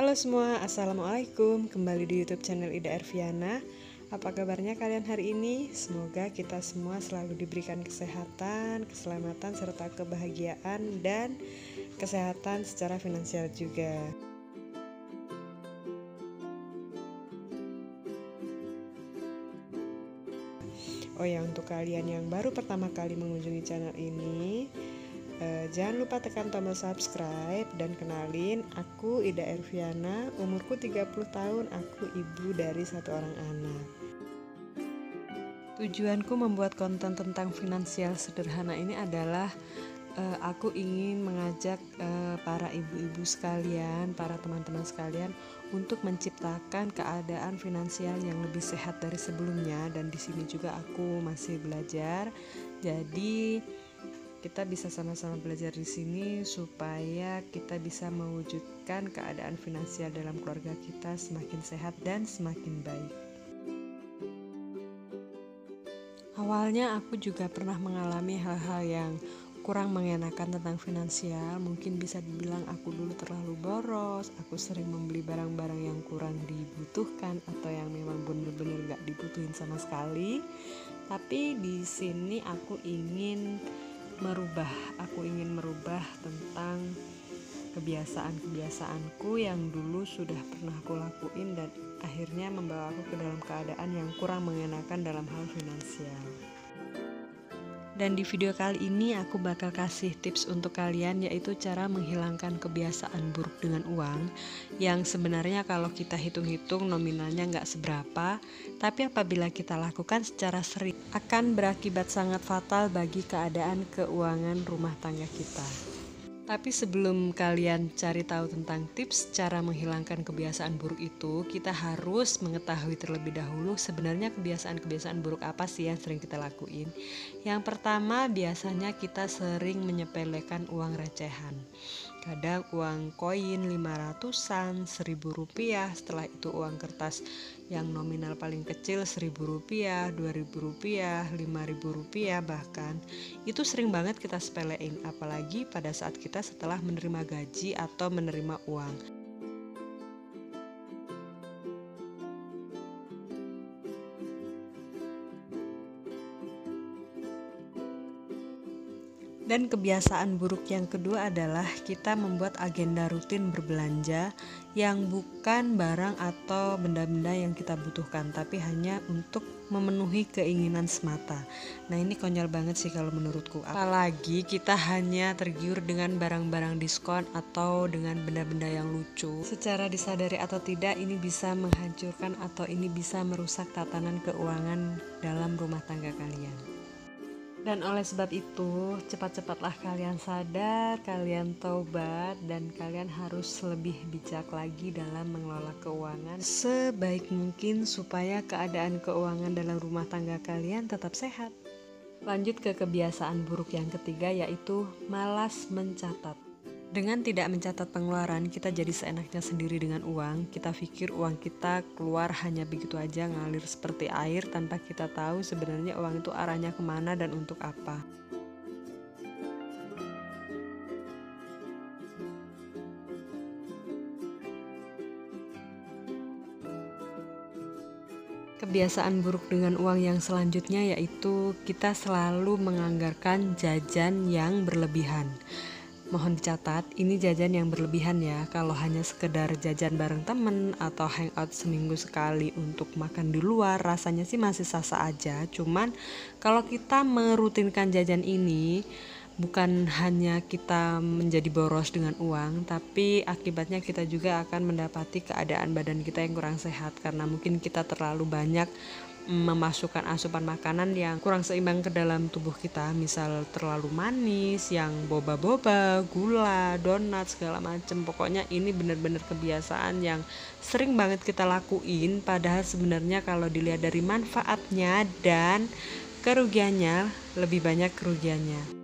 Halo semua, Assalamualaikum. Kembali di YouTube channel Ida Erviana. Apa kabarnya kalian hari ini? Semoga kita semua selalu diberikan kesehatan, keselamatan, serta kebahagiaan dan kesehatan secara finansial juga. Oh ya, untuk kalian yang baru pertama kali mengunjungi channel ini, jangan lupa tekan tombol subscribe dan kenalin, aku Ida Erviana, umurku 30 tahun, aku ibu dari satu orang anak. Tujuanku membuat konten tentang finansial sederhana ini adalah aku ingin mengajak para ibu-ibu sekalian, para teman-teman sekalian untuk menciptakan keadaan finansial yang lebih sehat dari sebelumnya, dan di sini juga aku masih belajar. Jadi kita bisa sama-sama belajar di sini supaya kita bisa mewujudkan keadaan finansial dalam keluarga kita semakin sehat dan semakin baik. Awalnya aku juga pernah mengalami hal-hal yang kurang mengenakan tentang finansial. Mungkin bisa dibilang aku dulu terlalu boros, aku sering membeli barang-barang yang kurang dibutuhkan atau yang memang benar-benar gak dibutuhin sama sekali. Tapi di sini aku ingin merubah tentang kebiasaan-kebiasaanku yang dulu sudah pernah aku lakuin dan akhirnya membawa aku ke dalam keadaan yang kurang mengenakan dalam hal finansial. Dan di video kali ini aku bakal kasih tips untuk kalian, yaitu cara menghilangkan kebiasaan buruk dengan uang yang sebenarnya kalau kita hitung-hitung nominalnya nggak seberapa, tapi apabila kita lakukan secara sering akan berakibat sangat fatal bagi keadaan keuangan rumah tangga kita. Tapi sebelum kalian cari tahu tentang tips cara menghilangkan kebiasaan buruk itu, kita harus mengetahui terlebih dahulu sebenarnya kebiasaan-kebiasaan buruk apa sih yang sering kita lakuin. Yang pertama, biasanya kita sering menyepelekan uang recehan. Kadang uang koin 500-an, 1.000 rupiah, setelah itu uang kertas yang nominal paling kecil 1.000 rupiah, 2.000 rupiah, 5.000 rupiah bahkan. Itu sering banget kita sepelein, apalagi pada saat kita setelah menerima gaji atau menerima uang. Dan kebiasaan buruk yang kedua adalah kita membuat agenda rutin berbelanja yang bukan barang atau benda-benda yang kita butuhkan, tapi hanya untuk memenuhi keinginan semata. Nah, ini konyol banget sih kalau menurutku. Apalagi kita hanya tergiur dengan barang-barang diskon atau dengan benda-benda yang lucu. Secara disadari atau tidak, ini bisa menghancurkan atau ini bisa merusak tatanan keuangan dalam rumah tangga kalian. Dan oleh sebab itu, cepat-cepatlah kalian sadar, kalian taubat, dan kalian harus lebih bijak lagi dalam mengelola keuangan sebaik mungkin supaya keadaan keuangan dalam rumah tangga kalian tetap sehat. Lanjut ke kebiasaan buruk yang ketiga, yaitu malas mencatat. Dengan tidak mencatat pengeluaran, kita jadi seenaknya sendiri dengan uang. Kita pikir uang kita keluar hanya begitu aja, ngalir seperti air tanpa kita tahu sebenarnya uang itu arahnya kemana dan untuk apa. Kebiasaan buruk dengan uang yang selanjutnya yaitu kita selalu menganggarkan jajan yang berlebihan. Mohon dicatat, ini jajan yang berlebihan ya. Kalau hanya sekedar jajan bareng temen atau hangout seminggu sekali untuk makan di luar, rasanya sih masih sah-sah aja. Cuman kalau kita merutinkan jajan ini, bukan hanya kita menjadi boros dengan uang, tapi akibatnya kita juga akan mendapati keadaan badan kita yang kurang sehat karena mungkin kita terlalu banyak memasukkan asupan makanan yang kurang seimbang ke dalam tubuh kita, misal terlalu manis, yang boba-boba, gula, donat, segala macem. Pokoknya ini benar-benar kebiasaan yang sering banget kita lakuin, padahal sebenarnya kalau dilihat dari manfaatnya dan kerugiannya, lebih banyak kerugiannya.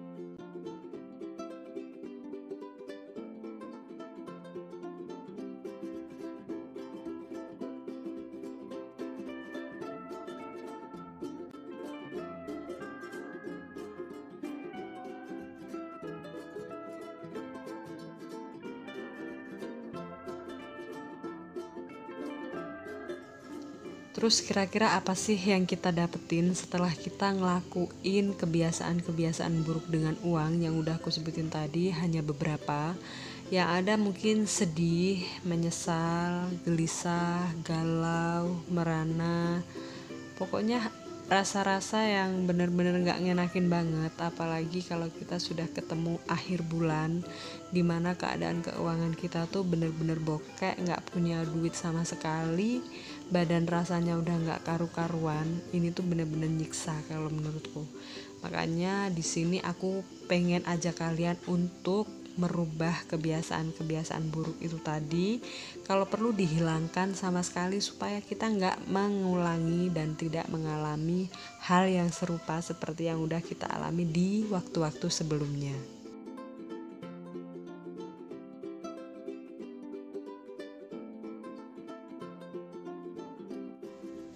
Terus kira-kira apa sih yang kita dapetin setelah kita ngelakuin kebiasaan-kebiasaan buruk dengan uang yang udah aku sebutin tadi, hanya beberapa. Yang ada mungkin sedih, menyesal, gelisah, galau, merana. Pokoknya rasa-rasa yang bener-bener gak ngenakin banget. Apalagi kalau kita sudah ketemu akhir bulan, dimana keadaan keuangan kita tuh bener-bener bokek, gak punya duit sama sekali, badan rasanya udah gak karu-karuan. Ini tuh bener-bener nyiksa kalau menurutku. Makanya di sini aku pengen ajak kalian untuk merubah kebiasaan-kebiasaan buruk itu tadi, kalau perlu dihilangkan sama sekali supaya kita nggak mengulangi dan tidak mengalami hal yang serupa seperti yang udah kita alami di waktu-waktu sebelumnya.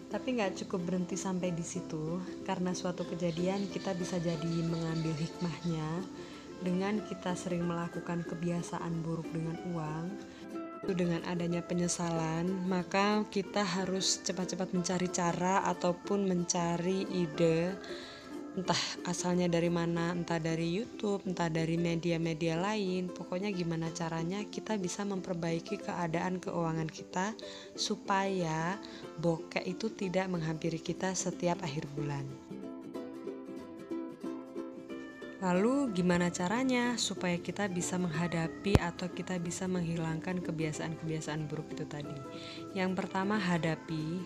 Tapi nggak cukup berhenti sampai di situ, karena suatu kejadian kita bisa jadi mengambil hikmahnya. Dengan kita sering melakukan kebiasaan buruk dengan uang, dengan adanya penyesalan, maka kita harus cepat-cepat mencari cara ataupun mencari ide, entah asalnya dari mana, entah dari YouTube, entah dari media-media lain. Pokoknya gimana caranya kita bisa memperbaiki keadaan keuangan kita supaya bokek itu tidak menghampiri kita setiap akhir bulan. Lalu gimana caranya supaya kita bisa menghadapi atau kita bisa menghilangkan kebiasaan-kebiasaan buruk itu tadi? Yang pertama, hadapi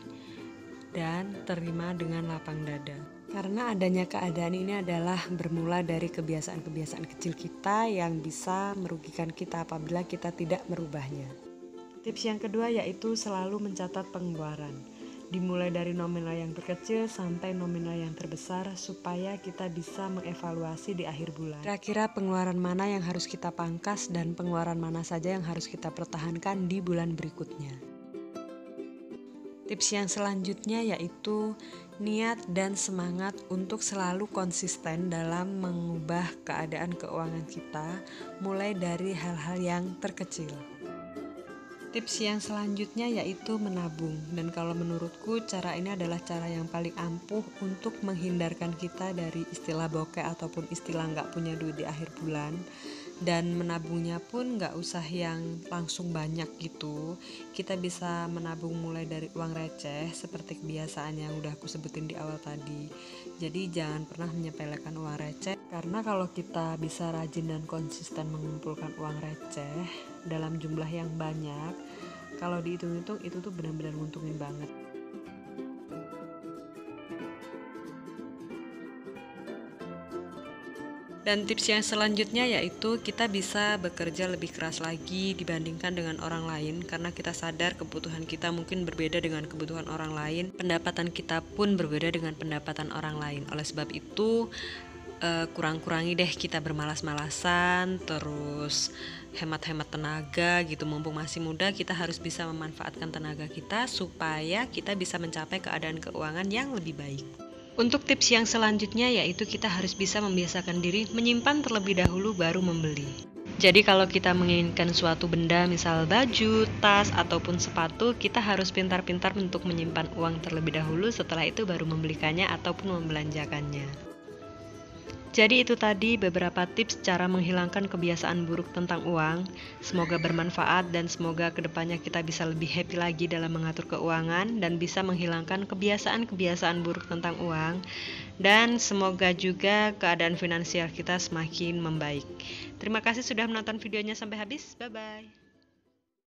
dan terima dengan lapang dada. Karena adanya keadaan ini adalah bermula dari kebiasaan-kebiasaan kecil kita yang bisa merugikan kita apabila kita tidak merubahnya. Tips yang kedua yaitu selalu mencatat pengeluaran. Dimulai dari nominal yang terkecil sampai nominal yang terbesar supaya kita bisa mengevaluasi di akhir bulan. Kira-kira pengeluaran mana yang harus kita pangkas dan pengeluaran mana saja yang harus kita pertahankan di bulan berikutnya. Tips yang selanjutnya yaitu niat dan semangat untuk selalu konsisten dalam mengubah keadaan keuangan kita mulai dari hal-hal yang terkecil. Tips yang selanjutnya yaitu menabung, dan kalau menurutku cara ini adalah cara yang paling ampuh untuk menghindarkan kita dari istilah bokeh ataupun istilah nggak punya duit di akhir bulan. Dan menabungnya pun nggak usah yang langsung banyak gitu. Kita bisa menabung mulai dari uang receh seperti kebiasaan yang udah aku sebutin di awal tadi. Jadi jangan pernah menyepelekan uang receh, karena kalau kita bisa rajin dan konsisten mengumpulkan uang receh dalam jumlah yang banyak, kalau dihitung-hitung itu tuh benar-benar nguntungin banget. Dan tips yang selanjutnya yaitu kita bisa bekerja lebih keras lagi dibandingkan dengan orang lain, karena kita sadar kebutuhan kita mungkin berbeda dengan kebutuhan orang lain, pendapatan kita pun berbeda dengan pendapatan orang lain. Oleh sebab itu kurang-kurangi deh kita bermalas-malasan, terus hemat-hemat tenaga gitu. Mumpung masih muda, kita harus bisa memanfaatkan tenaga kita supaya kita bisa mencapai keadaan keuangan yang lebih baik. Untuk tips yang selanjutnya yaitu kita harus bisa membiasakan diri menyimpan terlebih dahulu baru membeli. Jadi kalau kita menginginkan suatu benda, misal baju, tas, ataupun sepatu, kita harus pintar-pintar untuk menyimpan uang terlebih dahulu, setelah itu baru membelikannya ataupun membelanjakannya. Jadi itu tadi beberapa tips cara menghilangkan kebiasaan buruk tentang uang. Semoga bermanfaat dan semoga kedepannya kita bisa lebih happy lagi dalam mengatur keuangan dan bisa menghilangkan kebiasaan-kebiasaan buruk tentang uang. Dan semoga juga keadaan finansial kita semakin membaik. Terima kasih sudah menonton videonya sampai habis. Bye-bye.